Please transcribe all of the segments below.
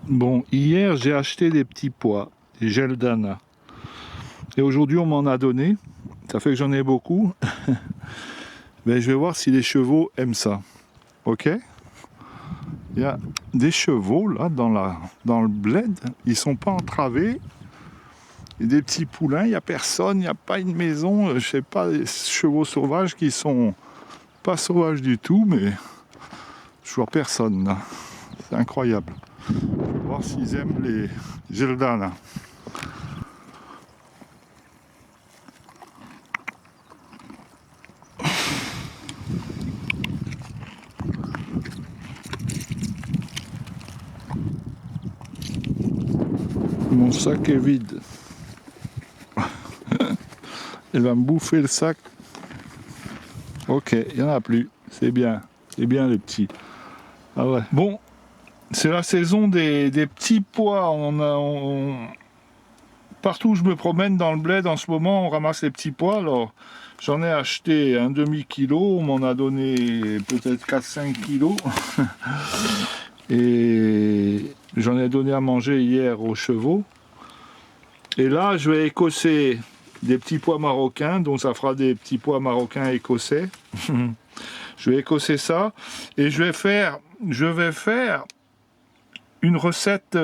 Bon, hier j'ai acheté des petits pois, des Geldana. Et aujourd'hui on m'en a donné. Ça fait que j'en ai beaucoup. Mais je vais voir si les chevaux aiment ça. Ok? Il y a des chevaux là dans le bled. Ils sont pas entravés. Il y a des petits poulains, il n'y a personne, il n'y a pas une maison. Je sais pas, des chevaux sauvages qui sont pas sauvages du tout, mais je vois personne là. C'est incroyable. Je vais voir s'ils aiment les Geldana. Mon sac est vide. Elle va me bouffer le sac. Ok, il n'y en a plus. C'est bien. C'est bien les petits. Ah ouais. Bon, c'est la saison des petits pois. Partout où je me promène dans le bled en ce moment, on ramasse les petits pois. Alors, j'en ai acheté un demi-kilo. On m'en a donné peut-être 4-5 kilos. Et j'en ai donné à manger hier aux chevaux. Et là, je vais écosser des petits pois marocains, donc ça fera des petits pois marocains écossais. Je vais écosser ça et je vais faire une recette,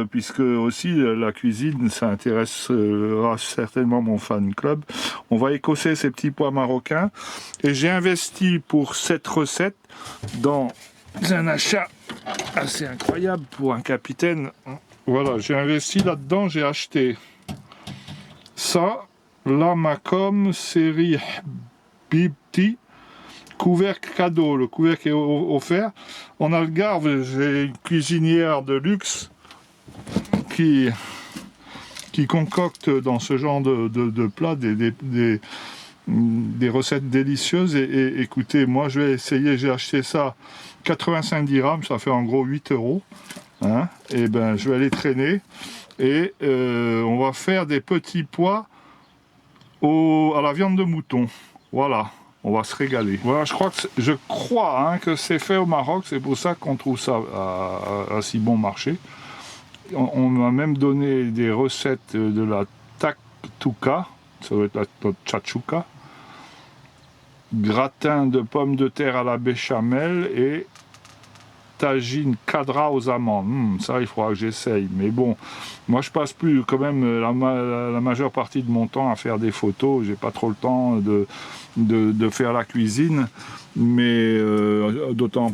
puisque aussi la cuisine, ça intéressera certainement mon fan club. On va écosser ces petits pois marocains et j'ai investi pour cette recette dans un achat assez incroyable pour un capitaine. Voilà, j'ai investi là-dedans, j'ai acheté ça, la Macom série Bibti, couvercle cadeau. Le couvercle est offert. On a le garde, j'ai une cuisinière de luxe qui concocte dans ce genre de plats des recettes délicieuses. Et écoutez, moi je vais essayer, j'ai acheté ça 85 dirhams, ça fait en gros 8 euros. Hein, et ben je vais aller traîner. Et on va faire des petits pois à la viande de mouton. Voilà, on va se régaler. Voilà, je crois que c'est fait au Maroc, c'est pour ça qu'on trouve ça à si bon marché. On m'a même donné des recettes de la taktouka, ça va être la tchatchouka, gratin de pommes de terre à la béchamel et tagine cadra aux amandes. Ça, il faudra que j'essaye. Mais bon, moi, je passe plus quand même la majeure partie de mon temps à faire des photos. J'ai pas trop le temps de faire la cuisine. Mais d'autant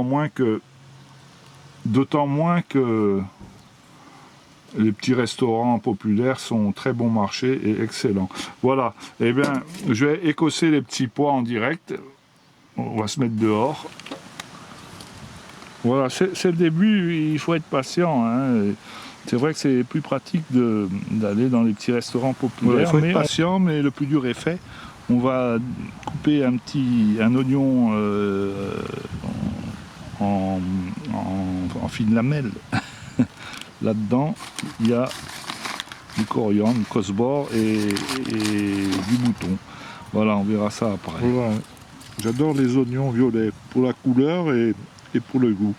moins que les petits restaurants populaires sont très bon marché et excellents. Voilà. Eh bien, je vais écosser les petits pois en direct. On va se mettre dehors. Voilà, c'est le début, il faut être patient. Hein. C'est vrai que c'est plus pratique d'aller dans les petits restaurants populaires. Voilà, il faut être patient, mais le plus dur est fait. On va couper un oignon en fines lamelles. Là-dedans, il y a du coriandre, du cosbor et du mouton. Voilà, on verra ça après. Voilà. J'adore les oignons violets pour la couleur et pour le goût.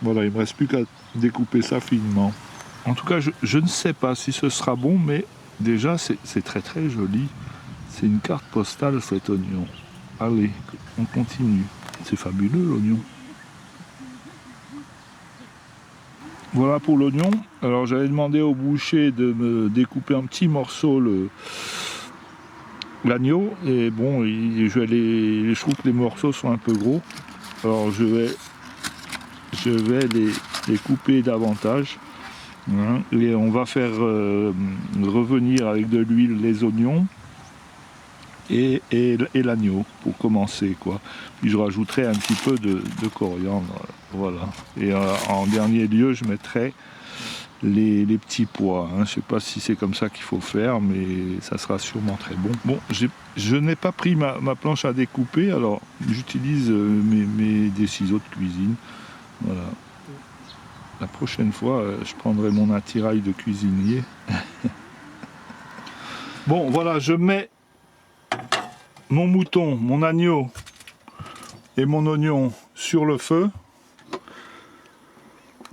Voilà, il ne me reste plus qu'à découper ça finement. En tout cas, je ne sais pas si ce sera bon, mais déjà, c'est très très joli. C'est une carte postale, cet oignon. Allez, on continue. C'est fabuleux, l'oignon. Voilà pour l'oignon. Alors, j'avais demandé au boucher de me découper un petit morceau l'agneau. Et bon, je trouve que les morceaux sont un peu gros. Alors, je vais les couper davantage. Hein, et on va faire revenir avec de l'huile les oignons et l'agneau pour commencer, quoi. Puis je rajouterai un petit peu de coriandre. Voilà. Et en dernier lieu, je mettrai les petits pois. Hein. Je ne sais pas si c'est comme ça qu'il faut faire, mais ça sera sûrement très bon. Bon, je n'ai pas pris ma planche à découper, alors j'utilise des ciseaux de cuisine. Voilà. La prochaine fois, je prendrai mon attirail de cuisinier. Bon, voilà, je mets mon mouton, mon agneau et mon oignon sur le feu.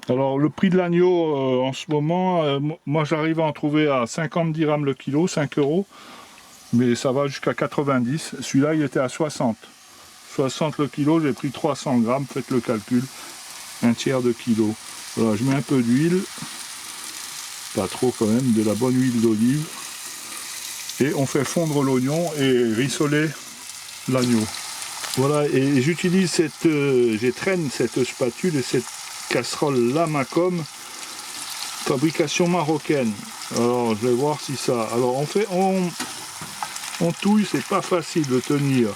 Alors le prix de l'agneau en ce moment, moi j'arrive à en trouver à 50 dirhams le kilo, 5 euros, mais ça va jusqu'à 90. Celui-là il était à 60. 60 le kilo, j'ai pris 300 grammes, faites le calcul, un tiers de kilo. Voilà, je mets un peu d'huile, pas trop quand même, de la bonne huile d'olive, et on fait fondre l'oignon et rissoler l'agneau. Voilà, et j'utilise j'étraîne cette spatule et cette casserole Lamacom, fabrication marocaine. Alors je vais voir si ça. Alors on touille, c'est pas facile de tenir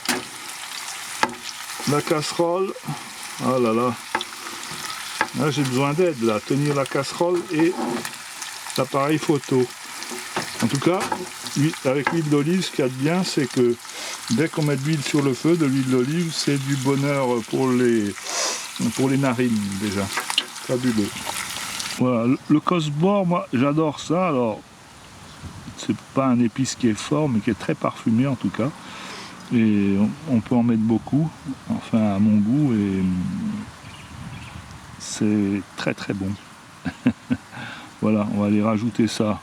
la casserole. Ah là là, là j'ai besoin d'aide là, tenir la casserole et l'appareil photo. En tout cas, avec l'huile d'olive, ce qu'il y a de bien, c'est que dès qu'on met de l'huile sur le feu, de l'huile d'olive, c'est du bonheur pour les narines déjà. Fabuleux. Voilà, le Cosbor, moi j'adore ça. Alors, c'est pas un épice qui est fort, mais qui est très parfumé en tout cas. Et on peut en mettre beaucoup, enfin à mon goût, et c'est très très bon. Voilà, on va aller rajouter ça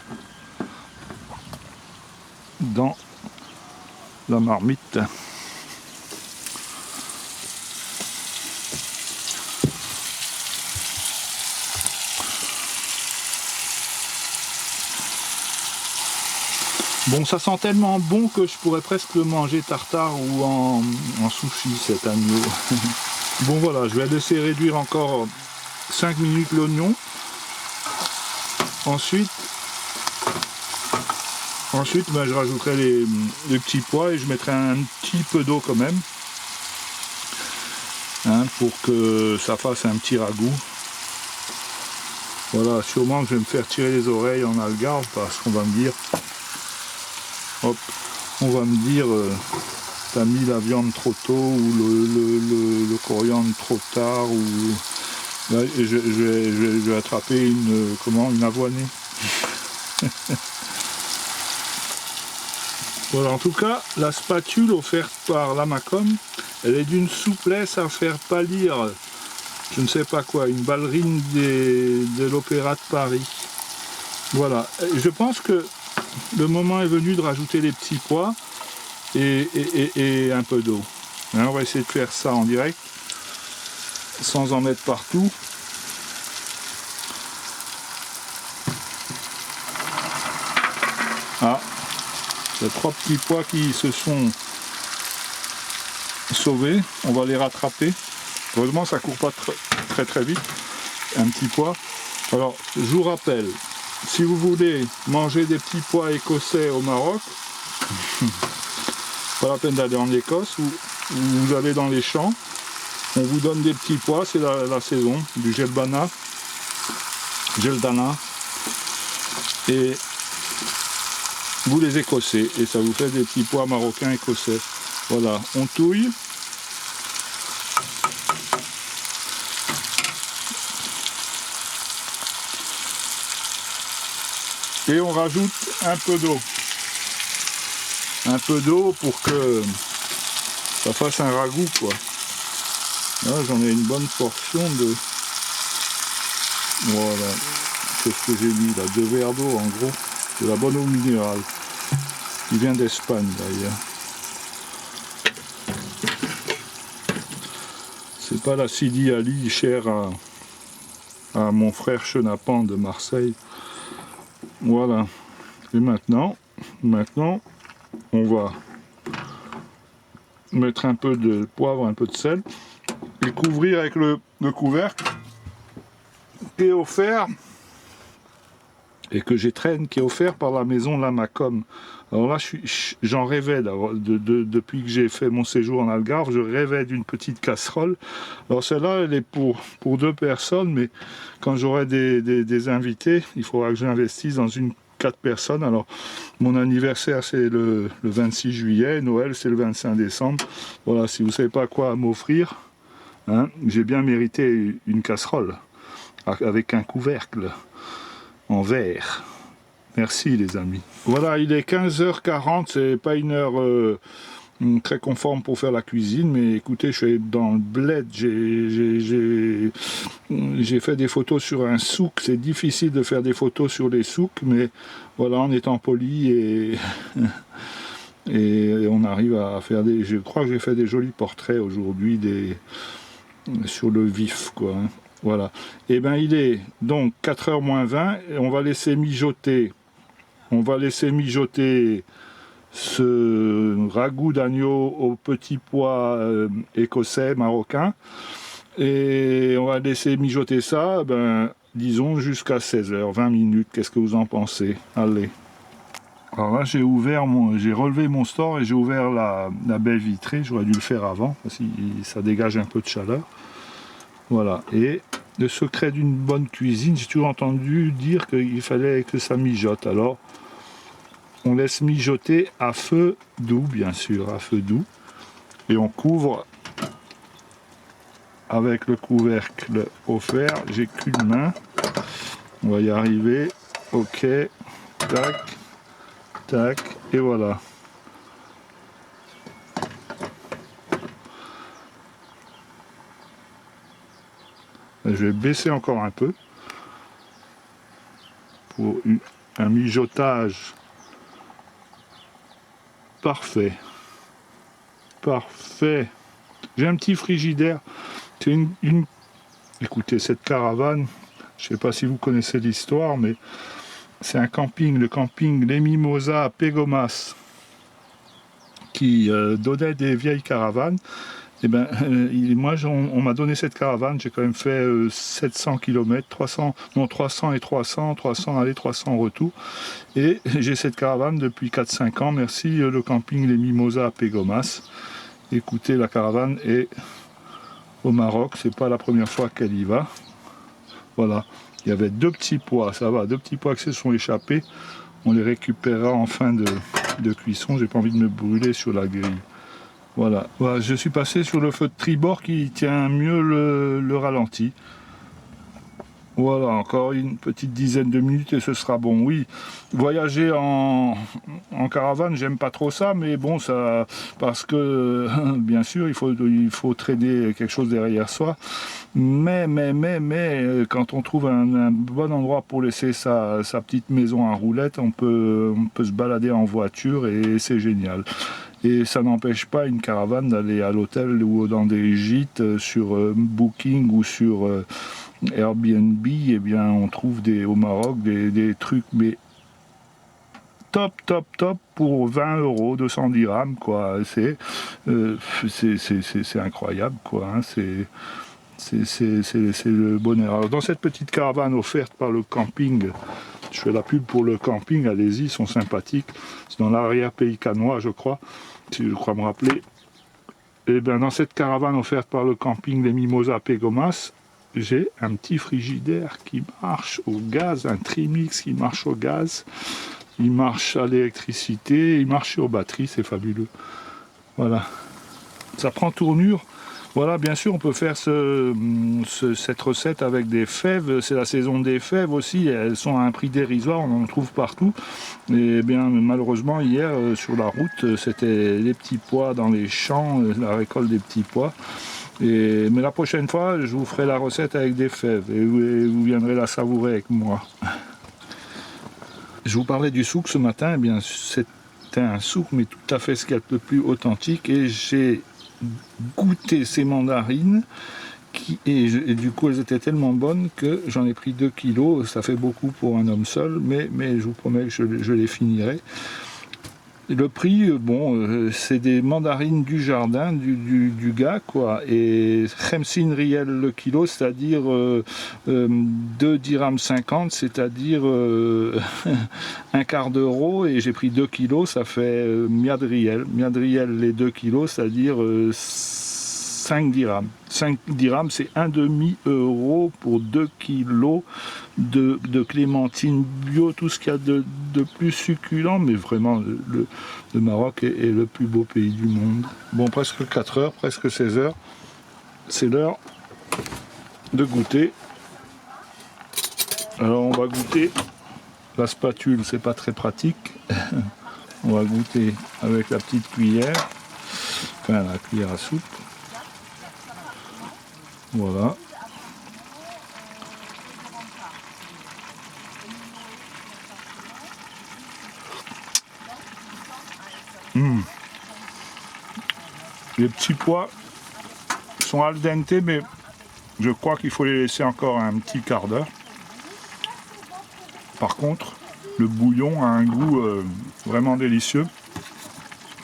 dans la marmite. Bon, ça sent tellement bon que je pourrais presque le manger tartare ou en sushi, cet agneau. Bon voilà, je vais laisser réduire encore 5 minutes l'oignon. Ensuite ben, je rajouterai les petits pois et je mettrai un petit peu d'eau quand même, hein, pour que ça fasse un petit ragoût. Voilà, sûrement que je vais me faire tirer les oreilles en Algarve parce qu'on va me dire, hop, on va me dire, t'as mis la viande trop tôt ou le coriandre trop tard, ou là, je vais attraper une avoinée. Voilà, en tout cas, la spatule offerte par Lamacom, elle est d'une souplesse à faire pâlir, je ne sais pas quoi, une ballerine de l'Opéra de Paris. Voilà, je pense que le moment est venu de rajouter les petits pois et un peu d'eau. Hein, on va essayer de faire ça en direct, sans en mettre partout. Ah, il y a 3 petits pois qui se sont sauvés, on va les rattraper. Heureusement ça court pas très vite, un petit pois. Alors je vous rappelle, si vous voulez manger des petits pois écossais au Maroc, pas la peine d'aller en Écosse, vous allez dans les champs, on vous donne des petits pois, c'est la saison, du geldana, et vous les écossez, et ça vous fait des petits pois marocains écossais. Voilà, on touille. Et on rajoute un peu d'eau. Un peu d'eau pour que ça fasse un ragoût, quoi. Là, j'en ai une bonne portion de... Voilà. Qu'est-ce que j'ai mis là? 2 verres d'eau, en gros. De la bonne eau minérale. Qui vient d'Espagne, d'ailleurs. C'est pas la Sidi Ali chère à mon frère Chenapan de Marseille. Voilà. Et maintenant, on va mettre un peu de poivre, un peu de sel, et couvrir avec le couvercle qui est offert, et que j'étraîne, qui est offert par la maison Lamacom. Alors là, j'en rêvais depuis que j'ai fait mon séjour en Algarve, je rêvais d'une petite casserole. Alors celle-là, elle est pour 2 personnes, mais quand j'aurai des invités, il faudra que j'investisse dans une 4 personnes. Alors mon anniversaire c'est le 26 juillet, Noël c'est le 25 décembre. Voilà, si vous ne savez pas quoi m'offrir, hein, j'ai bien mérité une casserole avec un couvercle en verre. Merci les amis. Voilà, il est 15h40, c'est pas une heure très conforme pour faire la cuisine, mais écoutez, je suis dans le bled, j'ai fait des photos sur un souk, c'est difficile de faire des photos sur les souks, mais voilà, en étant poli et, et on arrive à faire des... Je crois que j'ai fait des jolis portraits aujourd'hui sur le vif, quoi. Hein. Voilà. Et bien il est donc 4h moins 20, et on va laisser mijoter. Ce ragoût d'agneau au petit pois écossais, marocain. Et on va laisser mijoter ça, disons jusqu'à 16h, 20 minutes. Qu'est-ce que vous en pensez? Allez. Alors là, j'ai relevé mon store et j'ai ouvert la baie vitrée. J'aurais dû le faire avant, parce que ça dégage un peu de chaleur. Voilà. Et le secret d'une bonne cuisine, j'ai toujours entendu dire qu'il fallait que ça mijote. Alors, on laisse mijoter à feu doux, bien sûr, à feu doux. Et on couvre avec le couvercle offert. J'ai qu'une main. On va y arriver. Ok. Tac. Tac. Et voilà. Je vais baisser encore un peu pour un mijotage parfait. Parfait. J'ai un petit frigidaire. C'est Écoutez, cette caravane, je ne sais pas si vous connaissez l'histoire, mais c'est un camping, le camping Les Mimosas à Pégomas, qui donnait des vieilles caravanes. Et on m'a donné cette caravane, j'ai quand même fait 700 km, 300 et 300 aller, 300 retour. Et j'ai cette caravane depuis 4-5 ans, merci le camping Les Mimosas à Pégomas. Écoutez, la caravane est au Maroc, c'est pas la première fois qu'elle y va. Voilà, il y avait 2 petits pois, ça va, 2 petits pois qui se sont échappés. On les récupérera en fin de cuisson, j'ai pas envie de me brûler sur la grille. Voilà, je suis passé sur le feu de tribord qui tient mieux le ralenti. Voilà, encore une petite dizaine de minutes et ce sera bon. Oui, voyager en caravane, j'aime pas trop ça, mais bon, ça, parce que bien sûr, il faut traîner quelque chose derrière soi. Mais, quand on trouve un bon endroit pour laisser sa petite maison à roulettes, on peut se balader en voiture et c'est génial. Et ça n'empêche pas une caravane d'aller à l'hôtel ou dans des gîtes sur Booking ou sur Airbnb. Eh bien, on trouve au Maroc des trucs, mais top pour 20 €, 200 dirhams, quoi. C'est incroyable, quoi. Hein. C'est le bonheur. Alors, dans cette petite caravane offerte par le camping, je fais la pub pour le camping, allez-y, ils sont sympathiques. C'est dans l'arrière-pays canois, je crois, si je crois me rappeler. Et bien, dans cette caravane offerte par le camping Les Mimosas à Pégomas, j'ai un petit frigidaire qui marche au gaz, un Trimix qui marche au gaz, il marche à l'électricité, il marche sur batterie, c'est fabuleux. Voilà. Ça prend tournure. Voilà, bien sûr, on peut faire cette recette avec des fèves. C'est la saison des fèves aussi. Elles sont à un prix dérisoire, on en trouve partout. Et bien, malheureusement, hier, sur la route, c'était les petits pois dans les champs, la récolte des petits pois. Mais la prochaine fois, je vous ferai la recette avec des fèves et vous viendrez la savourer avec moi. Je vous parlais du souk ce matin. Eh bien, c'était un souk, mais tout à fait ce qu'il y a de le plus authentique. Et j'ai goûté ces mandarines et du coup elles étaient tellement bonnes que j'en ai pris 2 kilos. Ça fait beaucoup pour un homme seul, mais je vous promets que je les finirai. Le prix, c'est des mandarines du jardin du gars, quoi, et 50 riel le kilo, c'est-à-dire 2 dirhams 50, c'est-à-dire un quart d'euro, et j'ai pris 2 kilos, ça fait miad riel les 2 kilos, c'est-à-dire 5 dirhams. 5 dirhams, c'est un demi-euro pour 2 kilos de clémentine bio, tout ce qu'il y a de plus succulent, mais vraiment, le Maroc est le plus beau pays du monde. Bon, presque 4 heures, presque 16 heures, c'est l'heure de goûter. Alors, on va goûter. La spatule, c'est pas très pratique. On va goûter avec la petite cuillère. pain à la cuillère à soupe. Voilà. Les petits pois sont al dente, mais je crois qu'il faut les laisser encore un petit quart d'heure. Par contre, le bouillon a un goût vraiment délicieux.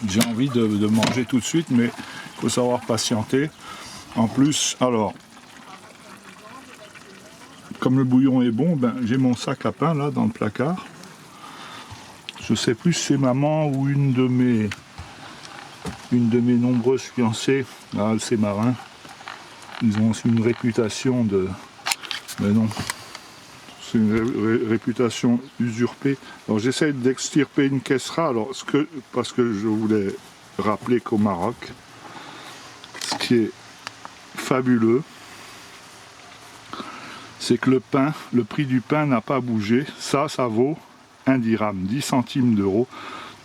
J'ai envie de manger tout de suite, mais il faut savoir patienter. En plus, alors, comme le bouillon est bon, ben, j'ai mon sac à pain là dans le placard. Je sais plus si c'est maman ou une de mes nombreuses fiancées. Ah, c'est marin. Ils ont aussi une réputation de... Mais non. C'est une réputation usurpée. Alors j'essaie d'extirper une kessra, alors parce que je voulais rappeler qu'au Maroc, ce qui est fabuleux, c'est que le prix du pain n'a pas bougé. Ça vaut 1 dirham, 10 centimes d'euros.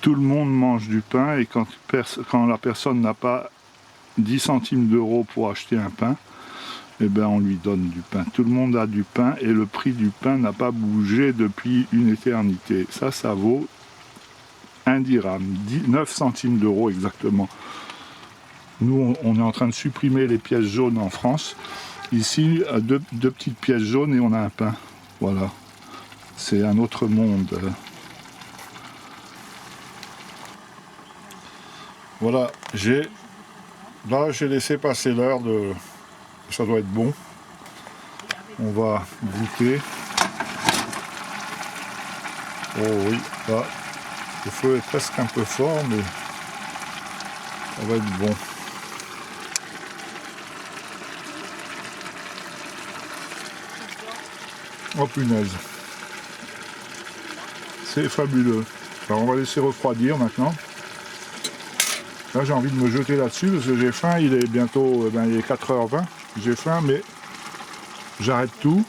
Tout le monde mange du pain et quand la personne n'a pas 10 centimes d'euros pour acheter un pain, eh ben on lui donne du pain. Tout le monde a du pain et le prix du pain n'a pas bougé depuis une éternité. Ça vaut 1 dirham, 9 centimes d'euros exactement. Nous, on est en train de supprimer les pièces jaunes en France. Ici, deux petites pièces jaunes et on a un pain. Voilà. C'est un autre monde. Voilà, j'ai laissé passer l'heure de... Ça doit être bon. On va goûter. Oh oui, là, le feu est presque un peu fort, mais ça va être bon. Oh punaise. C'est fabuleux. Alors on va laisser refroidir maintenant. Là j'ai envie de me jeter là-dessus parce que j'ai faim, il est bientôt il est 4h20. J'ai faim mais j'arrête tout.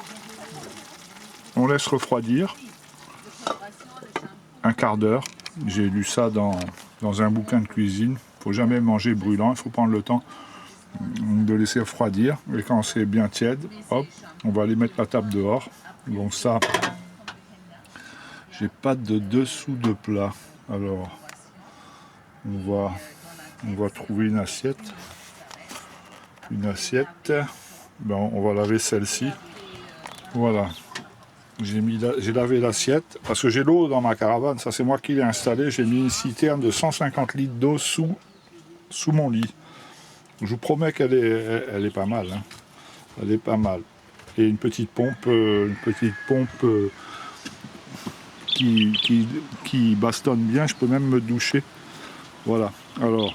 On laisse refroidir. Un quart d'heure. J'ai lu ça dans un bouquin de cuisine. Il ne faut jamais manger brûlant, il faut prendre le temps de laisser refroidir. Et quand c'est bien tiède, hop, on va aller mettre la table dehors. Donc ça, j'ai pas de dessous de plat. Alors, on va trouver une assiette. Ben, on va laver celle-ci. Voilà. J'ai lavé l'assiette parce que j'ai l'eau dans ma caravane. Ça, c'est moi qui l'ai installée. J'ai mis une citerne de 150 litres d'eau sous mon lit. Je vous promets qu'elle est pas mal. Hein. Elle est pas mal. Et une petite pompe qui bastonne bien. Je peux même me doucher. Voilà. Alors.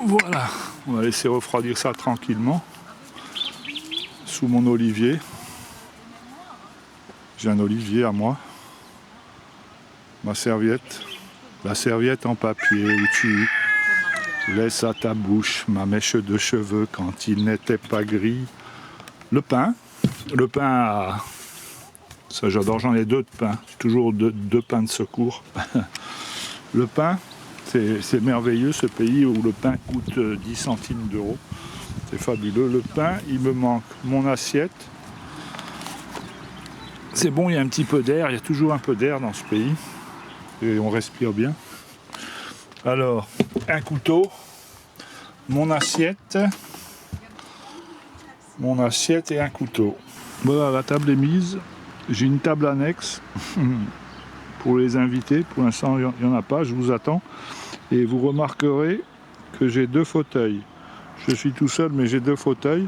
Voilà. On va laisser refroidir ça tranquillement. Sous mon olivier. J'ai un olivier à moi. Ma serviette. La serviette en papier où tu laisses à ta bouche ma mèche de cheveux quand il n'était pas gris. Le pain. Ça j'adore, j'en ai 2 de pain. Toujours deux pains de secours. Le pain, c'est merveilleux ce pays où le pain coûte 10 centimes d'euros. C'est fabuleux. Le pain, il me manque mon assiette. C'est bon, il y a un petit peu d'air, il y a toujours un peu d'air dans ce pays. Et on respire bien. Alors, un couteau, mon assiette et un couteau. Voilà, la table est mise. J'ai une table annexe pour les invités. Pour l'instant, il n'y en a pas, je vous attends. Et vous remarquerez que j'ai 2 fauteuils. Je suis tout seul, mais j'ai 2 fauteuils.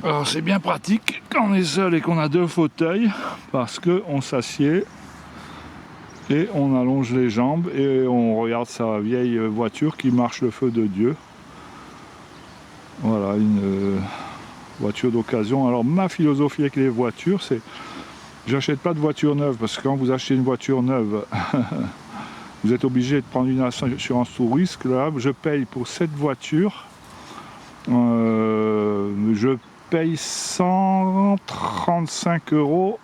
Alors c'est bien pratique quand on est seul et qu'on a 2 fauteuils, parce qu'on s'assied et on allonge les jambes et on regarde sa vieille voiture qui marche le feu de Dieu. Voilà, une voiture d'occasion. Alors ma philosophie avec les voitures, c'est j'achète pas de voiture neuve, parce que quand vous achetez une voiture neuve, vous êtes obligé de prendre une assurance tout risque. Là, je paye pour cette voiture, je paye 135 €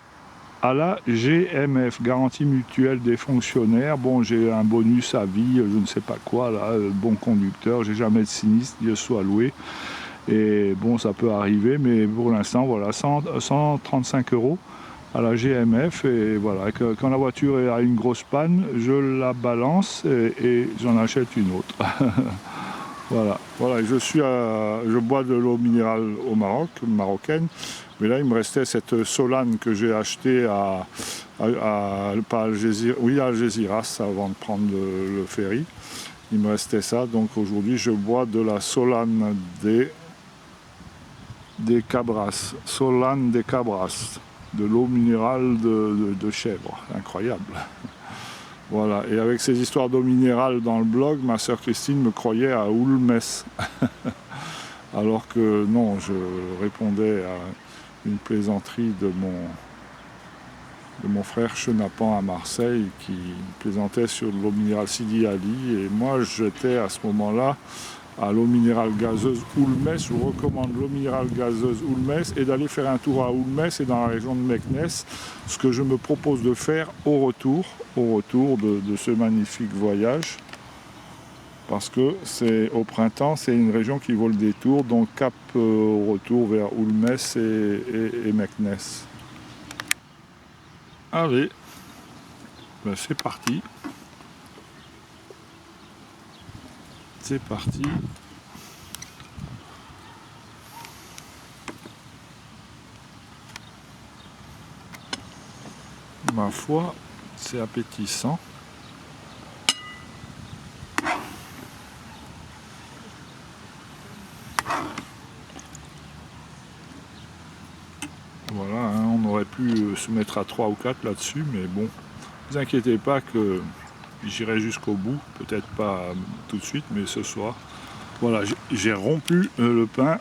à la GMF, Garantie Mutuelle des Fonctionnaires. Bon, j'ai un bonus à vie, je ne sais pas quoi, là, bon conducteur, j'ai jamais de sinistre, Dieu soit loué. Et bon, ça peut arriver, mais pour l'instant, voilà, 135 € à la GMF. Et voilà, quand la voiture a une grosse panne, je la balance et j'en achète une autre. Voilà, je bois de l'eau minérale au Maroc, marocaine. Mais là, il me restait cette Solane que j'ai achetée pas Algésiras, oui, à Algésiras, avant de prendre le ferry. Il me restait ça, donc aujourd'hui, je bois de la Solane des Cabras, Solane des Cabras, de l'eau minérale de chèvre, incroyable. Voilà, et avec ces histoires d'eau minérale dans le blog, ma sœur Christine me croyait à Oulmès. Alors que non, je répondais à une plaisanterie de mon frère Chenapan à Marseille qui plaisantait sur l'eau minérale Sidi Ali. Et moi, j'étais à ce moment-là à l'eau minérale gazeuse Oulmès. Je vous recommande l'eau minérale gazeuse Oulmès et d'aller faire un tour à Oulmès et dans la région de Meknes, ce que je me propose de faire au retour de ce magnifique voyage. Parce que c'est au printemps, c'est une région qui vaut le détour, donc cap au retour vers Oulmès et Meknes. Allez, ben c'est parti. C'est parti. Ma foi, c'est appétissant. Voilà, hein, on aurait pu se mettre à 3 ou 4 là-dessus, mais bon, ne vous inquiétez pas que j'irai jusqu'au bout, peut-être pas tout de suite, mais ce soir. Voilà, j'ai rompu le pain,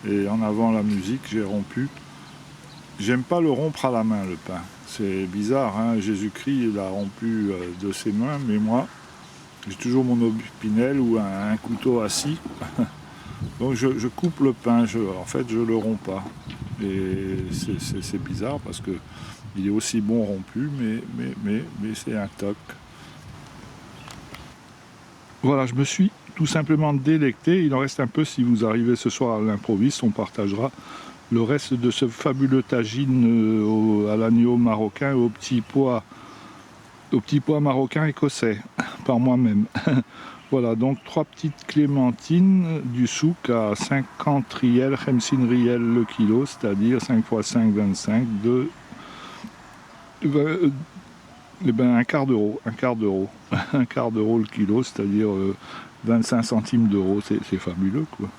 et en avant la musique, j'ai rompu. J'aime pas le rompre à la main, le pain. C'est bizarre, hein, Jésus-Christ, il a rompu de ses mains, mais moi, j'ai toujours mon opinel ou un couteau assis. Donc je coupe le pain, en fait je le romps pas. Et c'est bizarre parce que il est aussi bon rompu, mais c'est un toc. Voilà, je me suis tout simplement délecté. Il en reste un peu si vous arrivez ce soir à l'improviste, on partagera le reste de ce fabuleux tagine à l'agneau marocain, au petit pois marocain écossais, par moi-même. Voilà, donc 3 petites clémentines du souk à 50 riels, 50 riels le kilo, c'est-à-dire 5 x 5, 25, un quart d'euro, un quart d'euro le kilo, c'est-à-dire 25 centimes d'euros, c'est fabuleux quoi.